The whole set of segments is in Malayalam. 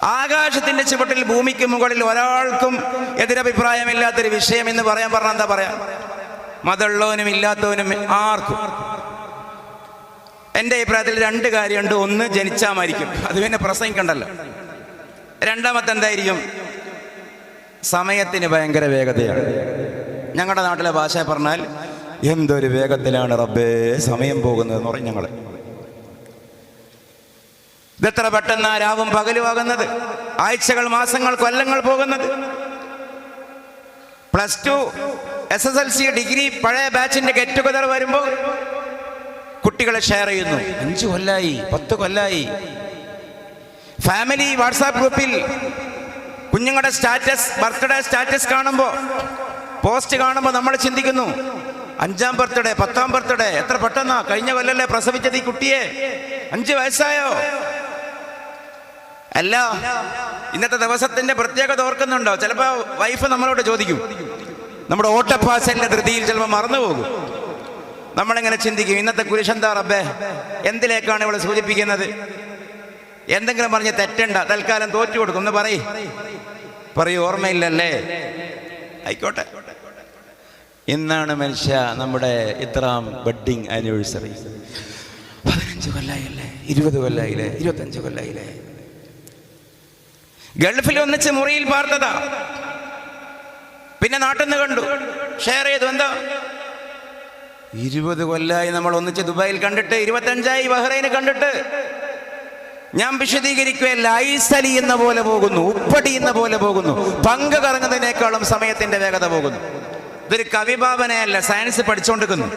ആകാശത്തിന്റെ ചുവട്ടിൽ ഭൂമിക്ക് മുകളിൽ ഒരാൾക്കും എതിരഭിപ്രായമില്ലാത്തൊരു വിഷയം എന്ന് പറയാൻ പറഞ്ഞാൽ എന്താ പറയാ? മതമുള്ളവനും ഇല്ലാത്തവനും ആർക്കും. എൻ്റെ അഭിപ്രായത്തിൽ രണ്ട് കാര്യമുണ്ട്. ഒന്ന്, ജനിച്ചാൽ മരിക്കും, അത് പിന്നെ പ്രസംഗിക്കണ്ടല്ലോ. രണ്ടാമത്തെ എന്തായിരിക്കും? സമയത്തിന് ഭയങ്കര വേഗതയാണ്. ഞങ്ങളുടെ നാട്ടിലെ ഭാഷ പറഞ്ഞാൽ എന്തൊരു വേഗത്തിലാണ് റബ്ബേ സമയം പോകുന്നതെന്ന് പറയും ഞങ്ങൾ. ഇതെത്ര പെട്ടെന്ന് രാവും പകലുമാകുന്നത്, ആഴ്ചകൾ, മാസങ്ങൾ, കൊല്ലങ്ങൾ പോകുന്നത്. +2 SSLC ഡിഗ്രി പഴയ ബാച്ചിന്റെ ഗെറ്റ് ടുഗദർ വരുമ്പോൾ കുട്ടികളെ ഷെയർ ചെയ്യുന്നു, 5 കൊല്ലായി, 10 കൊല്ലായി. ഫാമിലി വാട്സാപ്പ് ഗ്രൂപ്പിൽ കുഞ്ഞുങ്ങളുടെ സ്റ്റാറ്റസ്, ബർത്ത്ഡേ സ്റ്റാറ്റസ് കാണുമ്പോൾ, പോസ്റ്റ് കാണുമ്പോൾ നമ്മൾ ചിന്തിക്കുന്നു, 5ാം ബർത്ത്ഡേ, 10ാം ബർത്ത്ഡേ, എത്ര പെട്ടെന്നാ, കഴിഞ്ഞ കൊല്ലല്ലേ പ്രസവിച്ചത് ഈ കുട്ടിയെ, 5 വയസ്സായോ? അല്ല, ഇന്നത്തെ ദിവസത്തിന്റെ പ്രത്യേകത ഓർക്കുന്നുണ്ടോ? ചിലപ്പോ വൈഫ് നമ്മളോട് ചോദിക്കും, നമ്മുടെ ഓട്ടപ്പാസലിന്റെ ധൃതിയിൽ ചിലപ്പോൾ മറന്നുപോകും. നമ്മളിങ്ങനെ ചിന്തിക്കും, ഇന്നത്തെ കുരിശെന്താ റബ്ബേ, എന്തിലേക്കാണ് ഇവിടെ സൂചിപ്പിക്കുന്നത്? എന്തെങ്കിലും പറഞ്ഞ് തെറ്റണ്ട, തൽക്കാലം തോറ്റു കൊടുക്കും. ഒന്ന് പറയൂ, ഓർമ്മയില്ലല്ലേ? ആയിക്കോട്ടെ. ഇന്നാണ് മനുഷ്യ നമ്മുടെ ഇത്രാം വെഡ്ഡിങ് ആനിവേഴ്സറി. 15 കൊല്ലായില്ലേ, 20 കൊല്ലായില്ലേ, 25 കൊല്ലായില്ലേ? ഗൾഫിൽ ഒന്നിച്ച് മുറിയിൽ പാർത്തതാ, പിന്നെ നാട്ടിൽ നിന്ന് കണ്ടു, ഷെയർ ചെയ്തു. എന്താ, 20 കൊല്ലായി നമ്മൾ ഒന്നിച്ച് ദുബായിൽ കണ്ടിട്ട്, 25ആയി ബഹ്റൈന് കണ്ടിട്ട്. ഞാൻ വിശദീകരിക്കുകയല്ല, ഐസലി എന്ന പോലെ പോകുന്നു, ഉപ്പടിയുന്ന പോലെ പോകുന്നു, പങ്ക് കറങ്ങുന്നതിനേക്കാളും സമയത്തിന്റെ വേഗത പോകുന്നു. ഇതൊരു കവിഭാവനയല്ല, സയൻസ് പഠിച്ചുകൊണ്ടിരിക്കുന്നു.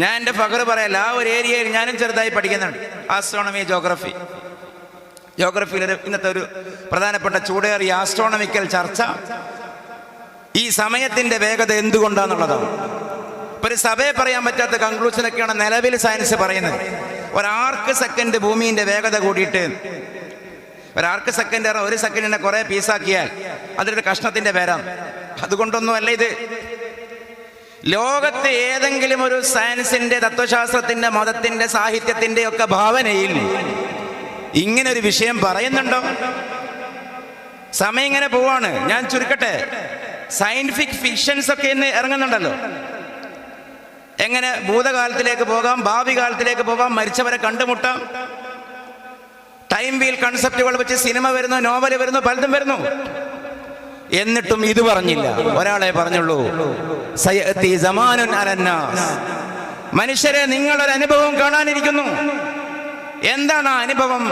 ഞാൻ എൻ്റെ ഫഖർ പറയല്ല, ആ ഒരു ഏരിയയിൽ ഞാനും ചെറുതായി പഠിക്കുന്നുണ്ട്, ആസ്ട്രോണമി, ജോഗ്രഫി. ജോഗ്രഫിയിലെ ഇന്നത്തെ ഒരു പ്രധാനപ്പെട്ട ചൂടേറിയ ആസ്ട്രോണമിക്കൽ ചർച്ച ഈ സമയത്തിന്റെ വേഗത എന്തുകൊണ്ടാന്നുള്ളതാണ്. ഇപ്പൊ ഒരു സഭയെ പറയാൻ പറ്റാത്ത കൺക്ലൂഷനൊക്കെയാണ് നിലവിൽ സയൻസ് പറയുന്നത്. ഒരാർക്ക് സെക്കൻഡ് ഭൂമിന്റെ വേഗത കൂടിയിട്ട്, ഒരാർക്ക് സെക്കൻഡ്, ഒരു സെക്കൻഡിനെ കുറെ പീസാക്കിയാൽ അതിലൊരു കഷ്ണത്തിന്റെ പേരാണ്. അതുകൊണ്ടൊന്നുമല്ല ഇത്. ലോകത്ത് ഏതെങ്കിലും ഒരു സയൻസിന്റെ, തത്വശാസ്ത്രത്തിന്റെ, മതത്തിന്റെ, സാഹിത്യത്തിന്റെ ഒക്കെ ഭാവനയിൽ ഇങ്ങനെ ഒരു വിഷയം പറയുന്നുണ്ടോ? സമയം ഇങ്ങനെ പോവാണ്. ഞാൻ ചുരുക്കട്ടെ, സയന്റിഫിക് ഫിക്ഷൻസ് ഒക്കെ ഇന്ന് ഇറങ്ങുന്നുണ്ടല്ലോ. എങ്ങനെ ഭൂതകാലത്തിലേക്ക് പോകാം, ഭാവി കാലത്തിലേക്ക് പോകാം, മരിച്ചവരെ കണ്ടുമുട്ടാം. ടൈം വീൽ കൺസെപ്റ്റുകൾ വെച്ച് സിനിമ വരുന്നു, നോവൽ വരുന്നു, പലതും വരുന്നു. എന്നിട്ടും ഇത് പറഞ്ഞില്ല. ഒരാളെ പറഞ്ഞുള്ളൂ, സയഅതി സമാനുൻ അലന്നാസ്. മനുഷ്യരെ, നിങ്ങളൊരു അനുഭവം കാണാനിരിക്കുന്നു. എന്താണ് ആ അനുഭവം?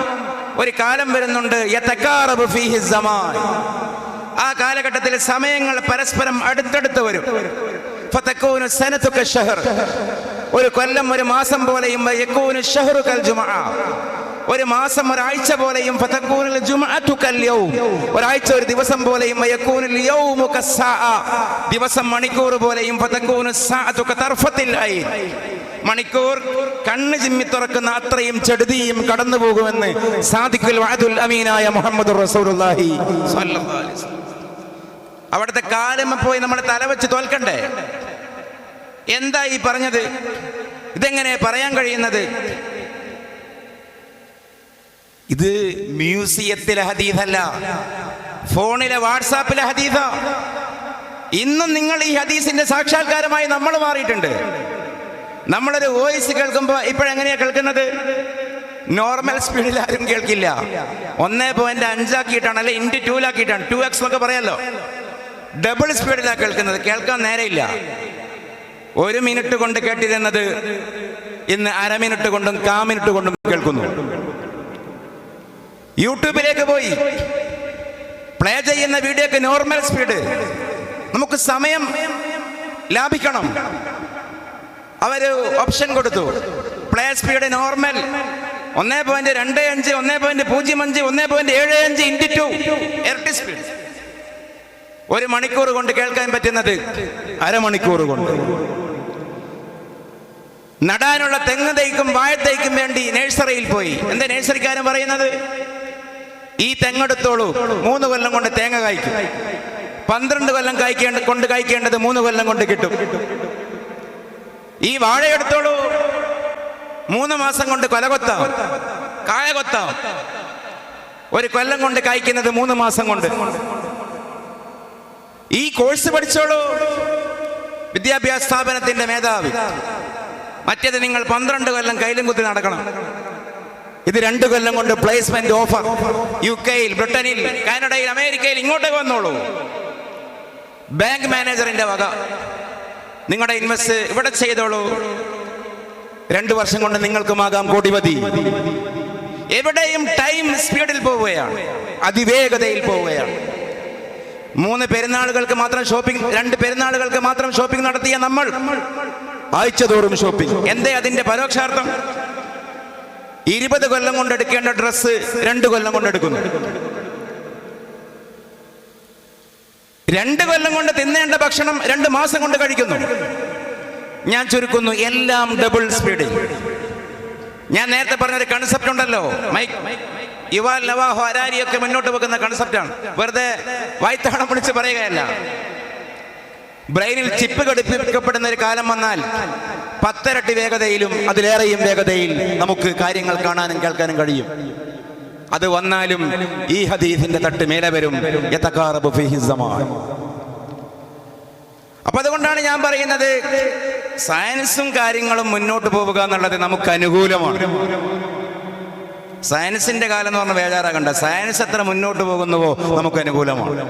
ഒരു കാലം വരുന്നുണ്ട്, യതകാറബു ഫീഹി സമാൻ. ആ കാലഘട്ടത്തിൽ സമയങ്ങൾ പരസ്പരം അടുത്തടുത്ത് വരും. ഫതകൂനു സനതു കശഹർ. ഒരു കൊല്ലം ഒരു മാസം പോലെയും, യകൂനു ശഹ്റു കൽ ജുമഅ. ഒരു മാസം ഒരാഴ്ച പോലെയും, ഫതകൂനുൽ ജുമഅതു കൽ യൗം. ഒരാഴ്ച ഒരു ദിവസം പോലെയും, യകൂനുൽ യൗമു കസ്സാഅ. ദിവസം മണിക്കൂർ പോലെയും, ഫതകൂനു സ്സാഅതു കതർഫത്തിൽ ഐൻ. മണിക്കൂർ കണ്ണ് ചിമ്മി തുറക്കുന്ന അത്രയും ചെടുതിയും കടന്നു പോകുമെന്ന് സാദിഖുൽ വഅദുൽ അമീനായ മുഹമ്മദുർ റസൂലുള്ളാഹി സ്വല്ലല്ലാഹു അലൈഹി വസല്ലം. അവിടുത്തെ കാലം പോയി നമ്മൾ തലവെച്ച് തോൽക്കണ്ടേ? എന്താ ഈ പറഞ്ഞത്? ഇതെങ്ങനെ പറയാൻ കഴിയുന്നത്? ഇത് മ്യൂസിയത്തിലെ ഹദീസല്ല, ഫോണിലെ വാട്സാപ്പിലെ ഹദീസ. ഇന്നും നിങ്ങൾ ഈ ഹദീസിന്റെ സാക്ഷാത്കാരമായി നമ്മൾ മാറിയിട്ടുണ്ട്. നമ്മളൊരു വോയിസ് കേൾക്കുമ്പോൾ ഇപ്പോഴെങ്ങനെയാ കേൾക്കുന്നത്? നോർമൽ സ്പീഡിൽ ആരും കേൾക്കില്ല. 1.5 ആക്കിയിട്ടാണ്, അല്ലെ *2 2x എന്നൊക്കെ പറയാലോ. ഡബിൾ സ്പീഡിലാണ് കേൾക്കുന്നത്. കേൾക്കാൻ നേരെയില്ല. 1 മിനിറ്റ് കൊണ്ട് കേട്ടിരുന്നത് ഇന്ന് അര മിനിറ്റ് കൊണ്ടും 1/4 മിനിറ്റ് കൊണ്ടും കേൾക്കുന്നു. യൂട്യൂബിലേക്ക് പോയി പ്ലേ ചെയ്യുന്ന വീഡിയോക്ക് നോർമൽ സ്പീഡ്. നമുക്ക് സമയം ലാഭിക്കണം. അവര് ഓപ്ഷൻ കൊടുത്തു, പ്ലേ സ്പീഡ് നോർമൽ 1.25, 1.05, 1.75 × 2 ഇരട്ടി സ്പീഡ്. 1 മണിക്കൂർ കൊണ്ട് കേൾക്കാൻ പറ്റുന്നത് അരമണിക്കൂർ കൊണ്ട്. നടാനുള്ള തെങ്ങ് തൈക്കും വാഴത്തൈക്കും വേണ്ടി നഴ്സറിയിൽ പോയി. എന്താ നഴ്സറിക്കാരൻ പറയുന്നത്? ഈ തെങ്ങെടുത്തോളൂ, 3 കൊല്ലം കൊണ്ട് തേങ്ങ കായ്ക്കും. 12 കൊല്ലം കായ്ക്കേണ്ടത് 3 കൊല്ലം കൊണ്ട് കിട്ടും. ഈ വാഴയെടുത്തോളൂ, 3 മാസം കൊണ്ട് കൊലകൊത്താം, കായ കൊത്താം. ഒരു കൊല്ലം കൊണ്ട് കായ്ക്കുന്നത് 3 മാസം കൊണ്ട്. ഈ കോഴ്സ് പഠിച്ചോളൂ വിദ്യാഭ്യാസ സ്ഥാപനത്തിന്റെ മേധാവി. മറ്റേത് നിങ്ങൾ 12 കൊല്ലം കയ്യിലും കുത്തി നടക്കണം. ഇത് 2 കൊല്ലം കൊണ്ട് പ്ലേസ്മെന്റ് ഓഫർ. UK-യിൽ, ബ്രിട്ടനിൽ, കാനഡയിൽ, അമേരിക്കയിൽ ഇങ്ങോട്ടേക്ക് വന്നോളൂ. ബാങ്ക് മാനേജറിന്റെ വക നിങ്ങളുടെ ഇൻവെസ്റ്റ് ഇവിടെ ചെയ്തോളൂ. 2 വർഷം കൊണ്ട് നിങ്ങൾക്കുമാകാം കോടിപതി. എവിടെയും ടൈം സ്പീഡിൽ പോവുകയാണ്, അതിവേഗതയിൽ പോവുകയാണ്. 3 പെരുന്നാളുകൾക്ക് മാത്രം ഷോപ്പിംഗ്, 2 പെരുന്നാളുകൾക്ക് മാത്രം ഷോപ്പിംഗ് നടത്തിയ നമ്മൾ ആഴ്ചതോറും ഷോപ്പിംഗ്. എന്തേ അതിന്റെ പരോക്ഷാർത്ഥം? 20 കൊല്ലം കൊണ്ട് എടുക്കേണ്ട ഡ്രസ്സ് 2 കൊല്ലം കൊണ്ട് എടുക്കുന്നു. 2 കൊല്ലം കൊണ്ട് തിന്നേണ്ട ഭക്ഷണം 2 മാസം കൊണ്ട് കഴിക്കുന്നു. ഞാൻ ചുരുക്കുന്നു, എല്ലാം ഡബിൾ സ്പീഡിൽ. ഞാൻ നേരത്തെ പറഞ്ഞൊരു കൺസെപ്റ്റ് ഉണ്ടല്ലോ, യുവാൽ നവാഹോ ഹരാരിയൊക്കെ മുന്നോട്ട് വെക്കുന്ന കൺസെപ്റ്റാണ്. വെറുതെ വായ്ത്താളം വിളിച്ച് പറയുകയല്ല. ബ്രെയിനിൽ ചിപ്പ് ഘടിപ്പിക്കപ്പെടുന്ന ഒരു കാലം വന്നാൽ 10 ഇരട്ടി വേഗതയിലും അതിലേറെയും വേഗതയിൽ നമുക്ക് കാര്യങ്ങൾ കാണാനും കേൾക്കാനും കഴിയും. അത് വന്നാലും ഈ ഹദീസിന്റെ തട്ട് മേലെ വരും. യതഖാറബു ഫീഹി സമാൻ. അപ്പൊ അതുകൊണ്ടാണ് ഞാൻ പറയുന്നത്, സയൻസും കാര്യങ്ങളും മുന്നോട്ട് പോവുക എന്നുള്ളത് നമുക്ക് അനുകൂലമാണ്. സയൻസിന്റെ കാലം എന്ന് പറഞ്ഞാൽ ബേജാറാകണ്ട. സയൻസ് എത്ര മുന്നോട്ട് പോകുന്നുവോ നമുക്ക് അനുകൂലമാണ്.